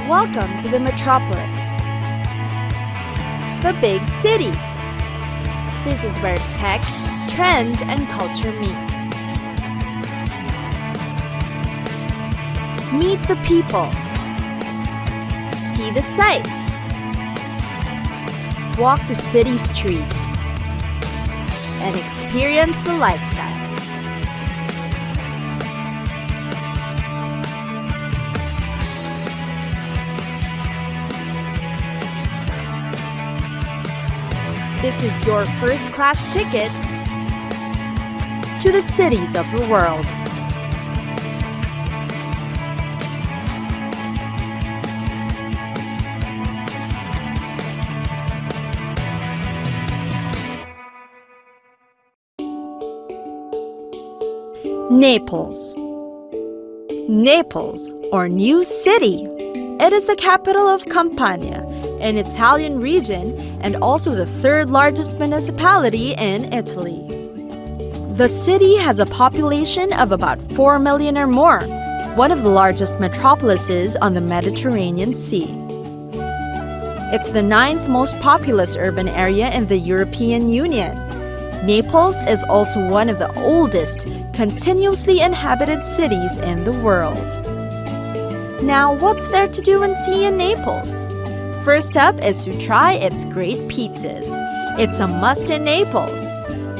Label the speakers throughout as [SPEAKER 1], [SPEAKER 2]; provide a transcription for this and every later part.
[SPEAKER 1] Welcome to the metropolis, the big city. This is where tech, trends, and culture meet. Meet the people. See the sights. Walk the city streets. And experience the lifestyle. This is your first-class ticket to the cities of the world. Naples. Naples, or New City. It is the capital of Campania, an Italian region and also the third largest municipality in Italy. The city has a population of about 4 million or more, one of the largest metropolises on the Mediterranean Sea. It's the 9th most populous urban area in the European Union. Naples is also one of the oldest continuously inhabited cities in the world. Now, what's there to do and see in Naples? First up is to try its great pizzas. It's a must in Naples.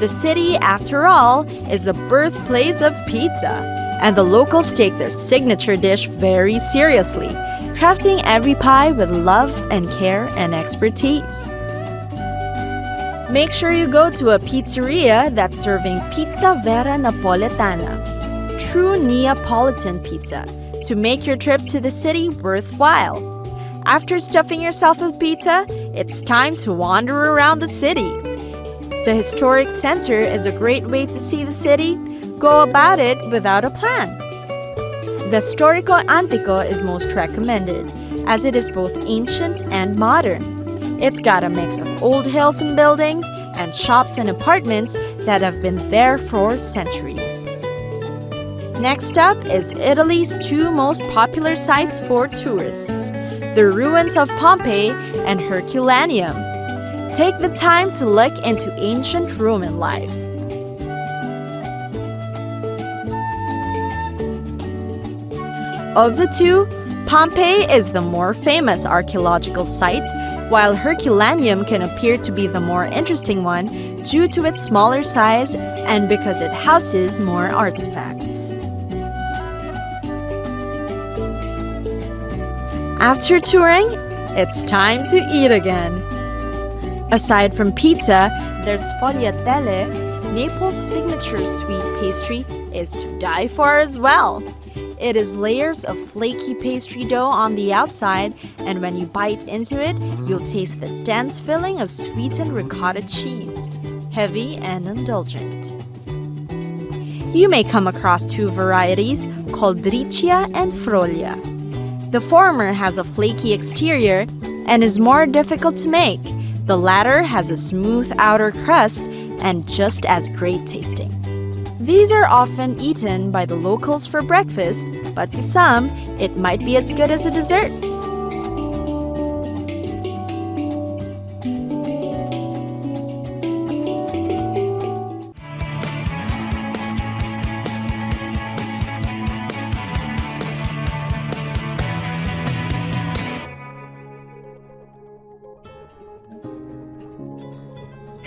[SPEAKER 1] The city, after all, is the birthplace of pizza, and the locals take their signature dish very seriously, crafting every pie with love and care and expertise. Make sure you go to a pizzeria that's serving pizza vera napoletana, true Neapolitan pizza, to make your trip to the city worthwhile. After stuffing yourself with pizza, it's time to wander around the city. The historic center is a great way to see the city. Go about it without a plan. The Storico Antico is most recommended, as it is both ancient and modern. It's got a mix of old hills and buildings and shops and apartments that have been there for centuries. Next up is Italy's two most popular sites for tourists, the ruins of Pompeii and Herculaneum. Take the time to look into ancient Roman life. Of the two, Pompeii is the more famous archaeological site, while Herculaneum can appear to be the more interesting one due to its smaller size and because it houses more artifacts. After touring, it's time to eat again. Aside from pizza, there's sfogliatelle. Naples' signature sweet pastry is to die for as well. It is layers of flaky pastry dough on the outside, and when you bite into it, you'll taste the dense filling of sweetened ricotta cheese, heavy and indulgent. You may come across two varieties called briccia and froglia. The former has a flaky exterior and is more difficult to make. The latter has a smooth outer crust and just as great tasting. These are often eaten by the locals for breakfast, but to some, it might be as good as a dessert.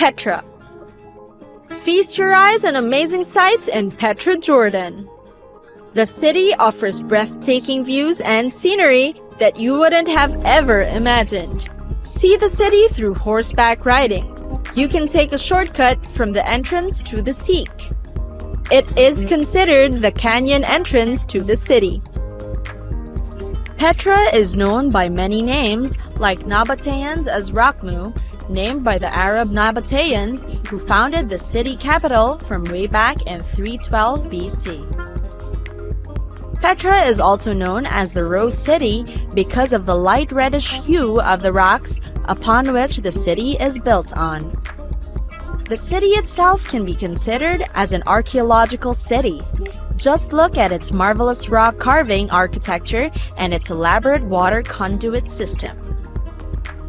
[SPEAKER 1] Petra. Feast your eyes on amazing sights in Petra, Jordan. The city offers breathtaking views and scenery that you wouldn't have ever imagined. See the city through horseback riding. You can take a shortcut from the entrance to the Sikh. It is considered the canyon entrance to the city. Petra is known by many names, like Nabateans as Rakhmu, named by the Arab Nabateans who founded the city capital from way back in 312 BC. Petra is also known as the Rose City because of the light reddish hue of the rocks upon which the city is built on. The city itself can be considered as an archaeological city. Just look at its marvelous rock carving architecture and its elaborate water conduit system.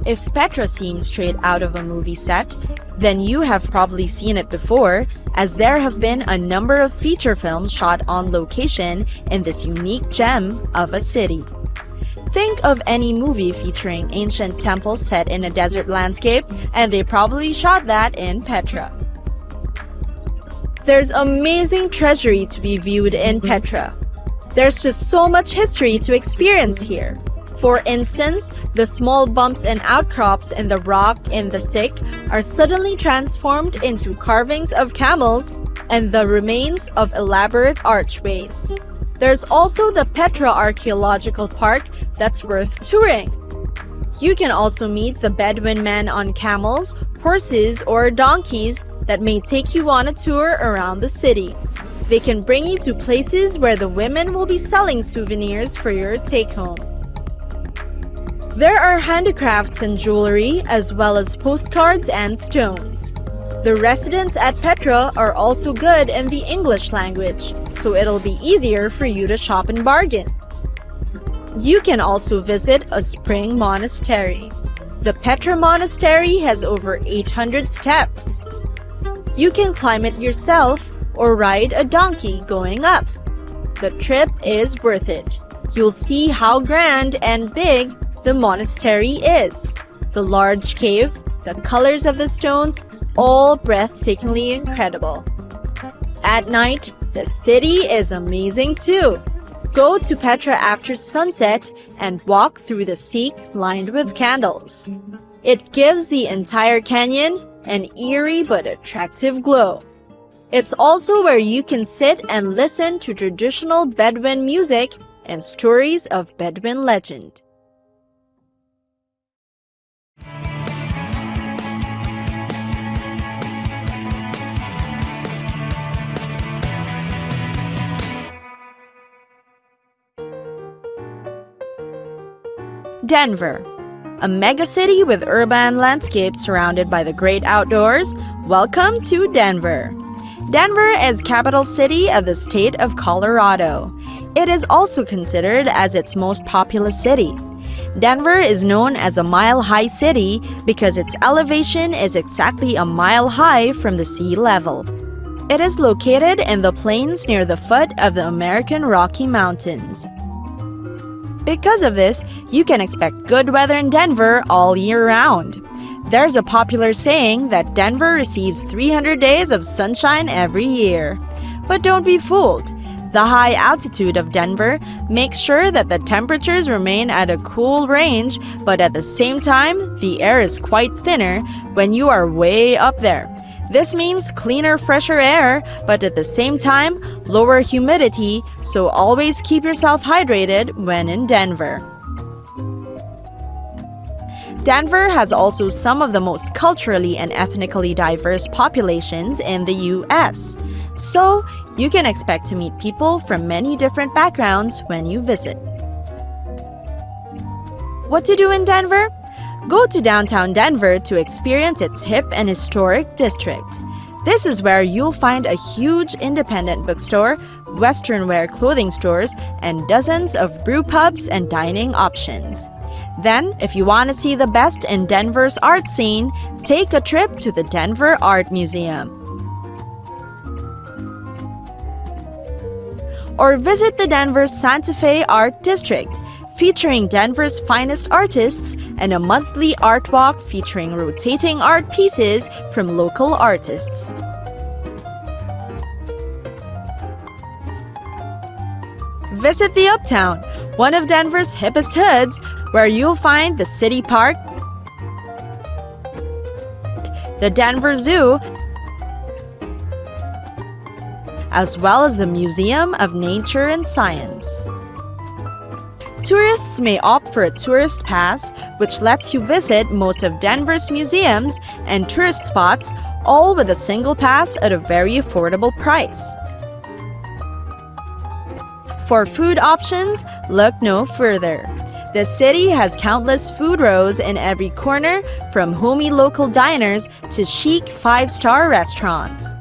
[SPEAKER 1] If Petra seems straight out of a movie set, then you have probably seen it before, as there have been a number of feature films shot on location in this unique gem of a city. Think of any movie featuring ancient temples set in a desert landscape, and they probably shot that in Petra. There's amazing treasury to be viewed in Petra. There's just so much history to experience here. For instance, the small bumps and outcrops in the rock in the Sikh are suddenly transformed into carvings of camels and the remains of elaborate archways. There's also the Petra Archaeological Park that's worth touring. You can also meet the Bedouin men on camels, horses, or donkeys that may take you on a tour around the city. They can bring you to places where the women will be selling souvenirs for your take-home. There are handicrafts and jewelry, as well as postcards and stones. The residents at Petra are also good in the English language, so it'll be easier for you to shop and bargain. You can also visit a spring monastery. The Petra Monastery has over 800 steps. You can climb it yourself or ride a donkey going up. The trip is worth it. You'll see how grand and big the monastery is. The large cave, the colors of the stones, all breathtakingly incredible. At night, the city is amazing too. Go to Petra after sunset and walk through the Sikh lined with candles. It gives the entire canyon an eerie but attractive glow. It's also where you can sit and listen to traditional Bedouin music and stories of Bedouin legend. Denver, a megacity with urban landscapes surrounded by the great outdoors. Welcome to Denver. Denver is capital city of the state of Colorado. It is also considered as its most populous city. Denver is known as a mile-high city because its elevation is exactly a mile high from the sea level. It is located in the plains near the foot of the American Rocky Mountains. Because of this, you can expect good weather in Denver all year round. There's a popular saying that Denver receives 300 days of sunshine every year. But don't be fooled. The high altitude of Denver makes sure that the temperatures remain at a cool range, but at the same time, the air is quite thinner when you are way up there. This means cleaner, fresher air, but at the same time, lower humidity, so always keep yourself hydrated when in Denver. Denver has also some of the most culturally and ethnically diverse populations in the US. So, you can expect to meet people from many different backgrounds when you visit. What to do in Denver? Go to downtown Denver to experience its hip and historic district. This is where you'll find a huge independent bookstore, Western wear clothing stores, and dozens of brew pubs and dining options. Then, if you want to see the best in Denver's art scene, take a trip to the Denver Art Museum. Or visit the Denver Santa Fe Art District, featuring Denver's finest artists, and a monthly art walk featuring rotating art pieces from local artists. Visit the Uptown, one of Denver's hippest hoods, where you'll find the City Park, the Denver Zoo, as well as the Museum of Nature and Science. Tourists may opt for a tourist pass, which lets you visit most of Denver's museums and tourist spots, all with a single pass at a very affordable price. For food options, look no further. The city has countless food rows in every corner, from homey local diners to chic 5-star restaurants.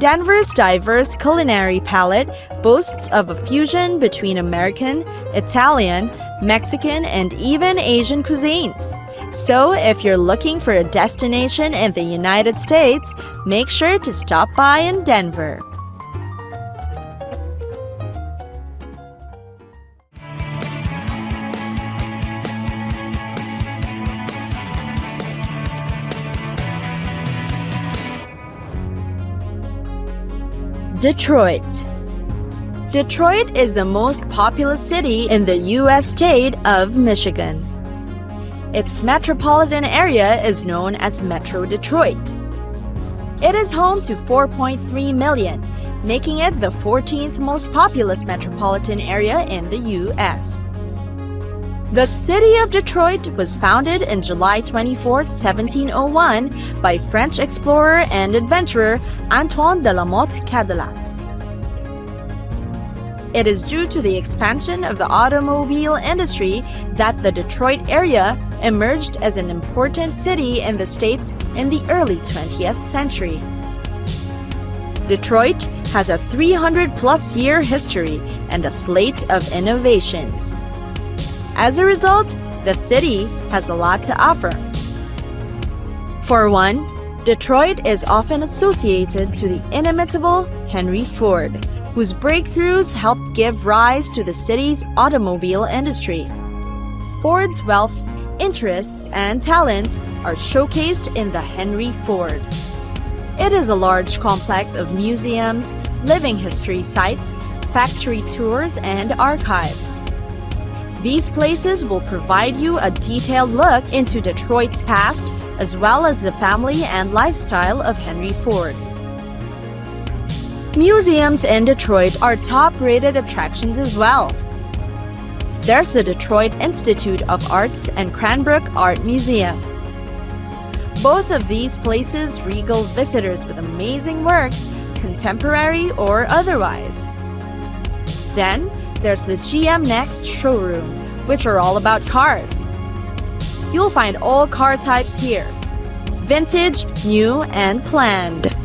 [SPEAKER 1] Denver's diverse culinary palette boasts of a fusion between American, Italian, Mexican, and even Asian cuisines. So, if you're looking for a destination in the United States, make sure to stop by in Denver. Detroit. Detroit is the most populous city in the U.S. state of Michigan. Its metropolitan area is known as Metro Detroit. It is home to 4.3 million, making it the 14th most populous metropolitan area in the U.S. The city of Detroit was founded in July 24, 1701 by French explorer and adventurer Antoine de la Motte Cadillac. It is due to the expansion of the automobile industry that the Detroit area emerged as an important city in the States in the early 20th century. Detroit has a 300-plus year history and a slate of innovations. As a result, the city has a lot to offer. For one, Detroit is often associated to the inimitable Henry Ford, whose breakthroughs helped give rise to the city's automobile industry. Ford's wealth, interests, and talents are showcased in the Henry Ford. It is a large complex of museums, living history sites, factory tours, and archives. These places will provide you a detailed look into Detroit's past, as well as the family and lifestyle of Henry Ford. Museums in Detroit are top-rated attractions as well. There's the Detroit Institute of Arts and Cranbrook Art Museum. Both of these places regale visitors with amazing works, contemporary or otherwise. Then, there's the GM Next showroom, which are all about cars. You'll find all car types here: vintage, new, and planned.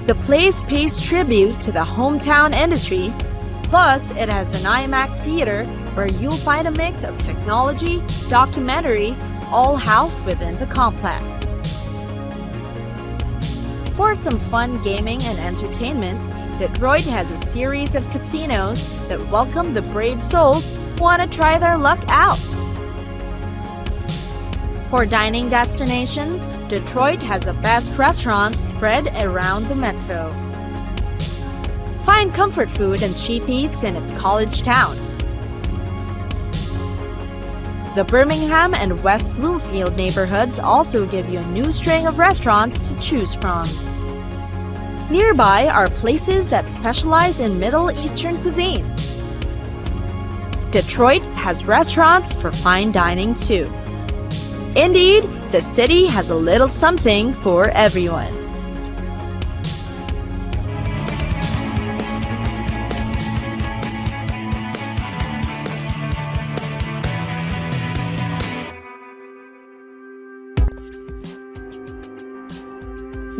[SPEAKER 1] The place pays tribute to the hometown industry, plus it has an IMAX theater where you'll find a mix of technology, documentary, all housed within the complex. For some fun gaming and entertainment, Detroit has a series of casinos that welcome the brave souls who want to try their luck out. For dining destinations, Detroit has the best restaurants spread around the metro. Find comfort food and cheap eats in its college town. The Birmingham and West Bloomfield neighborhoods also give you a new string of restaurants to choose from. Nearby are places that specialize in Middle Eastern cuisine. Detroit has restaurants for fine dining too. Indeed, the city has a little something for everyone.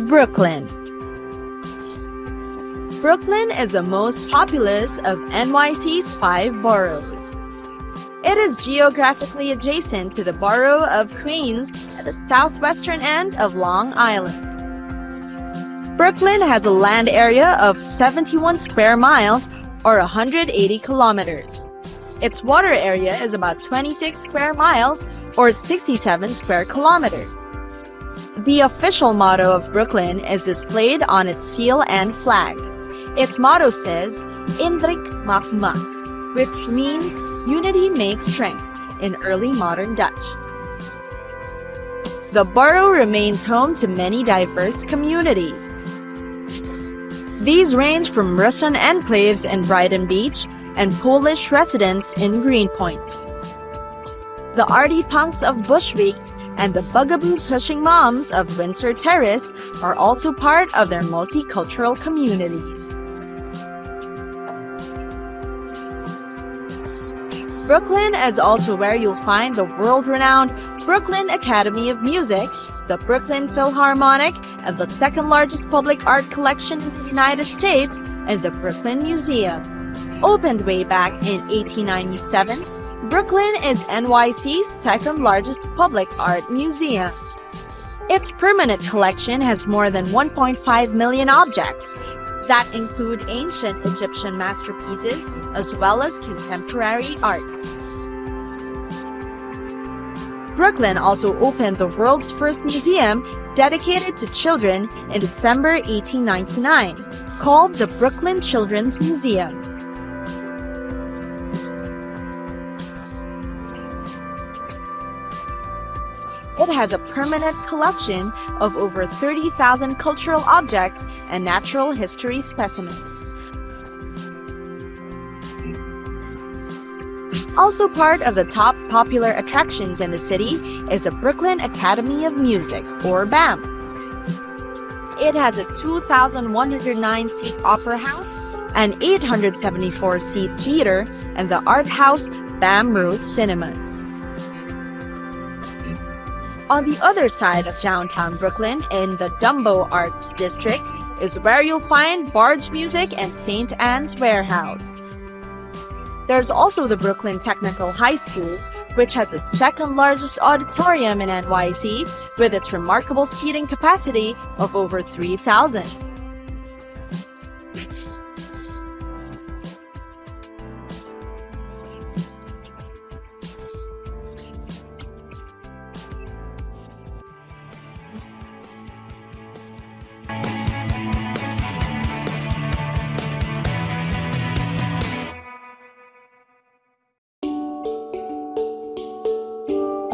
[SPEAKER 1] Brooklyn. Brooklyn is the most populous of NYC's 5 boroughs. It is geographically adjacent to the borough of Queens at the southwestern end of Long Island. Brooklyn has a land area of 71 square miles or 180 kilometers. Its water area is about 26 square miles or 67 square kilometers. The official motto of Brooklyn is displayed on its seal and flag. Its motto says, Indrik maakt macht, which means unity makes strength in early modern Dutch. The borough remains home to many diverse communities. These range from Russian enclaves in Brighton Beach and Polish residents in Greenpoint. The arty punks of Bushwick and the bugaboo-pushing moms of Windsor Terrace are also part of their multicultural communities. Brooklyn is also where you'll find the world-renowned Brooklyn Academy of Music, the Brooklyn Philharmonic, and the second largest public art collection in the United States in the Brooklyn Museum. Opened way back in 1897, Brooklyn is NYC's second largest public art museum. Its permanent collection has more than 1.5 million objects that include ancient Egyptian masterpieces as well as contemporary art. Brooklyn also opened the world's first museum dedicated to children in December 1899, called the Brooklyn Children's Museum. It has a permanent collection of over 30,000 cultural objects and natural history specimens. Also part of the top popular attractions in the city is the Brooklyn Academy of Music, or BAM. It has a 2,109-seat opera house, an 874-seat theater, and the art house BAM Rose Cinemas. On the other side of downtown Brooklyn, in the Dumbo Arts District, is where you'll find Barge Music and St. Anne's Warehouse. There's also the Brooklyn Technical High School, which has the second largest auditorium in NYC with its remarkable seating capacity of over 3,000.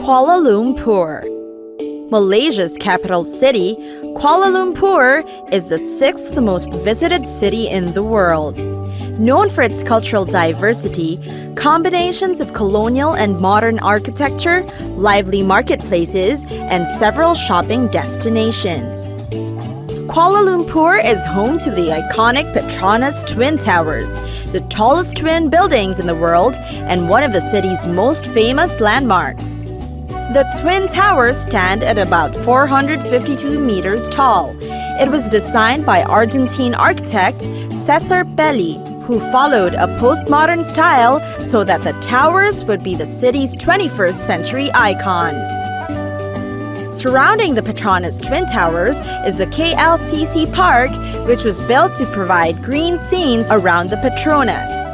[SPEAKER 1] Kuala Lumpur. Malaysia's capital city, Kuala Lumpur is the sixth most visited city in the world. Known for its cultural diversity, combinations of colonial and modern architecture, lively marketplaces, and several shopping destinations. Kuala Lumpur is home to the iconic Petra's Twin Towers, the tallest twin buildings in the world and one of the city's most famous landmarks. The Twin Towers stand at about 452 meters tall. It was designed by Argentine architect Cesar Pelli, who followed a postmodern style so that the towers would be the city's 21st century icon. Surrounding the Petra's Twin Towers is the KLCC Park, which was built to provide green scenes around the Petronas.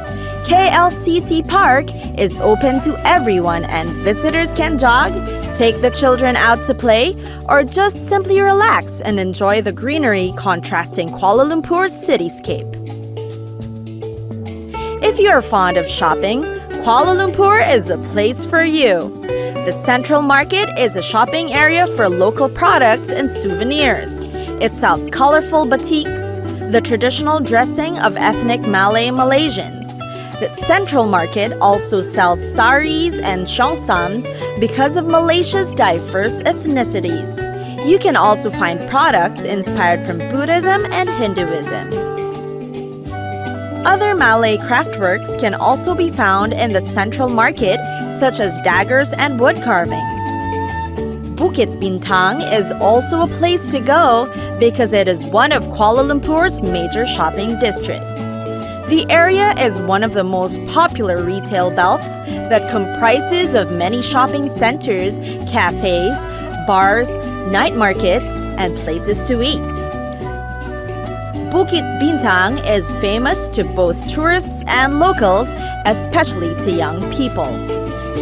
[SPEAKER 1] KLCC Park is open to everyone and visitors can jog, take the children out to play, or just simply relax and enjoy the greenery contrasting Kuala Lumpur's cityscape. If you're fond of shopping, Kuala Lumpur is the place for you. The Central Market is a shopping area for local products and souvenirs. It sells colorful batiks, the traditional dressing of ethnic Malay Malaysians. The Central Market also sells saris and cheongsams because of Malaysia's diverse ethnicities. You can also find products inspired from Buddhism and Hinduism. Other Malay craftworks can also be found in the Central Market, such as daggers and wood carvings. Bukit Bintang is also a place to go because it is one of Kuala Lumpur's major shopping districts. The area is one of the most popular retail belts that comprises of many shopping centers, cafes, bars, night markets, and places to eat. Bukit Bintang is famous to both tourists and locals, especially to young people.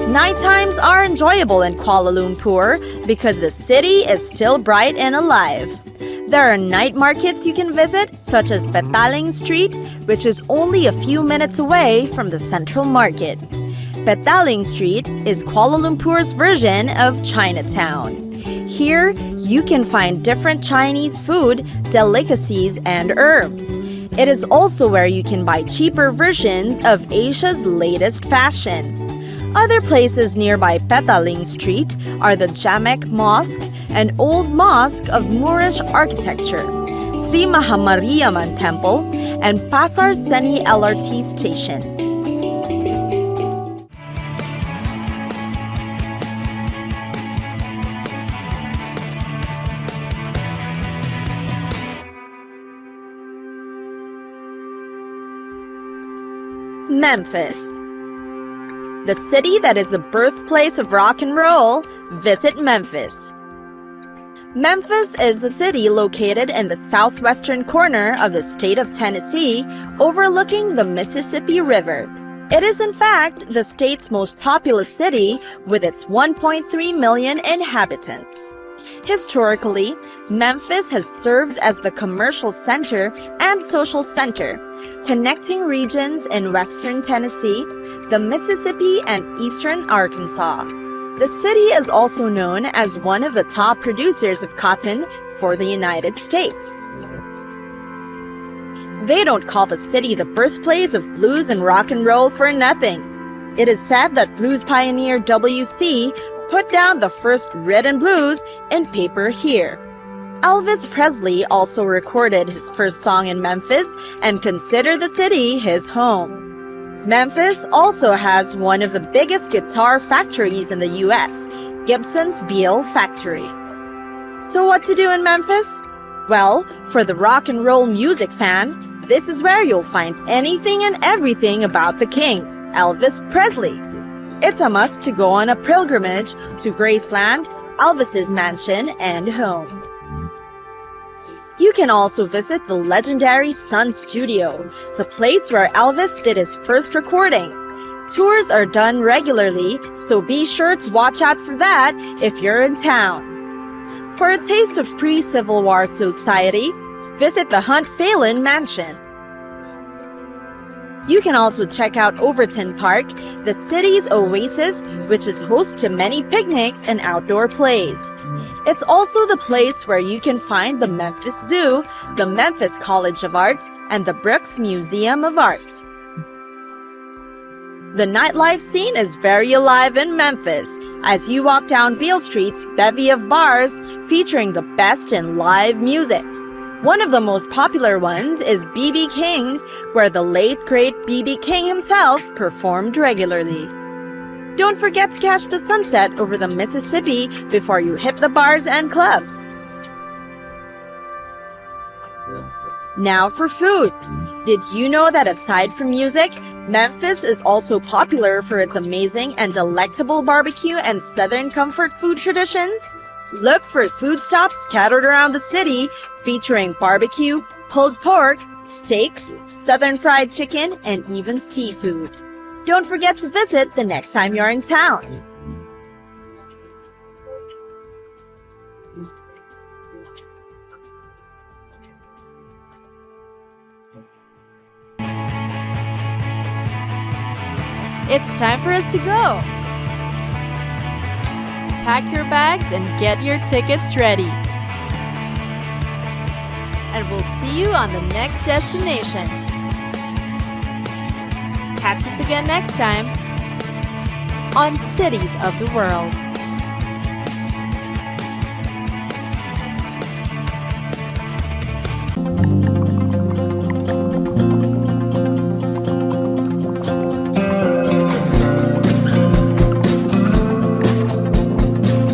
[SPEAKER 1] Night times are enjoyable in Kuala Lumpur because the city is still bright and alive. There are night markets you can visit, such as Petaling Street, which is only a few minutes away from the Central Market. Petaling Street is Kuala Lumpur's version of Chinatown. Here, you can find different Chinese food, delicacies, and herbs. It is also where you can buy cheaper versions of Asia's latest fashion. Other places nearby Petaling Street are the Jamek Mosque, an old mosque of Moorish architecture, Sri Mahamariamman Temple, and Pasar Seni LRT Station. Memphis. The city that is the birthplace of rock and roll, visit Memphis. Memphis is the city located in the southwestern corner of the state of Tennessee, overlooking the Mississippi River. It is in fact the state's most populous city with its 1.3 million inhabitants. Historically, Memphis has served as the commercial center and social center, connecting regions in western Tennessee, the Mississippi, and eastern Arkansas. The city is also known as one of the top producers of cotton for the United States. They don't call the city the birthplace of blues and rock and roll for nothing. It is said that blues pioneer W.C. put down the first rhythm blues in paper here. Elvis Presley also recorded his first song in Memphis and considered the city his home. Memphis also has one of the biggest guitar factories in the U.S., Gibson's Beale Factory. So what to do in Memphis? Well, for the rock and roll music fan, this is where you'll find anything and everything about the king, Elvis Presley. It's a must to go on a pilgrimage to Graceland, Elvis's mansion and home. You can also visit the legendary Sun Studio, the place where Elvis did his first recording. Tours are done regularly, so be sure to watch out for that if you're in town. For a taste of pre-Civil War society, visit the Hunt Phelan Mansion. You can also check out Overton Park, the city's oasis, which is host to many picnics and outdoor plays. It's also the place where you can find the Memphis Zoo, the Memphis College of Art, and the Brooks Museum of Art. The nightlife scene is very alive in Memphis as you walk down Beale Street's bevy of bars featuring the best in live music. One of the most popular ones is B.B. King's, where the late great B.B. King himself performed regularly. Don't forget to catch the sunset over the Mississippi before you hit the bars and clubs. Now for food. Did you know that aside from music, Memphis is also popular for its amazing and delectable barbecue and Southern comfort food traditions? Look for food stops scattered around the city featuring barbecue, pulled pork, steaks, Southern fried chicken, and even seafood. Don't forget to visit the next time you're in town. It's time for us to go. Pack your bags and get your tickets ready. And we'll see you on the next destination. Catch us again next time on Cities of the World.